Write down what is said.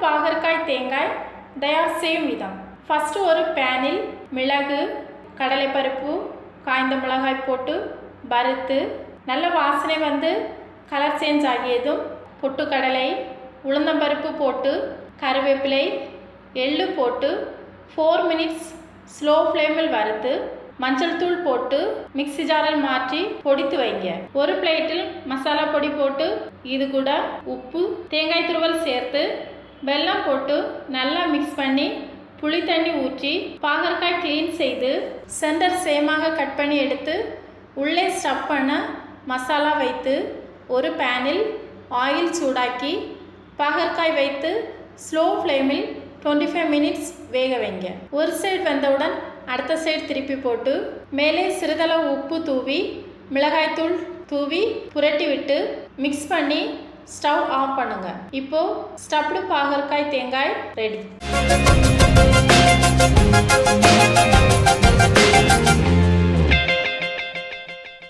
பாகற்காய் தேங்காய் தயார் செய்யும் விதம். ஃபஸ்ட்டு ஒரு பேனில் மிளகு, கடலைப்பருப்பு, காய்ந்த மிளகாய் போட்டு வறுத்து நல்ல வாசனை வந்து கலர் சேஞ்ச் ஆகியதும் பொட்டுக்கடலை, உளுந்தம்பருப்பு போட்டு கருவேப்பிலை, எள்ளு போட்டு 4 மினிட்ஸ் ஸ்லோ ஃப்ளேமில் வறுத்து மஞ்சள் தூள் போட்டு மிக்ஸி ஜாரில் மாற்றி பொடித்து வைங்க. ஒரு பிளேட்டில் மசாலா பொடி போட்டு இது கூட உப்பு, தேங்காய் துருவல் சேர்த்து வெல்லம் போட்டு நல்லா மிக்ஸ் பண்ணி புளி தண்ணி ஊற்றி பாகற்காய் க்ளீன் செய்து சென்டர் சேமாக கட் பண்ணி எடுத்து உள்ளே ஸ்டஃப் பண்ண மசாலா வைத்து ஒரு பேனில் ஆயில் சூடாக்கி பாகற்காய் வைத்து ஸ்லோ ஃப்ளேமில் 25 மினிட்ஸ் வேக வைங்க. ஒரு சைடு வெந்தவுடன் அடுத்த சைடு திருப்பி போட்டு மேலே சிறிதளவு உப்பு தூவி மிளகாய்த்தூள் தூவி புரட்டி விட்டு மிக்ஸ் பண்ணி ஸ்டவ் ஆஃப் பண்ணுங்க. இப்போ ஸ்டஃப்டு பாகற்காய் தேங்காய் ரெடி.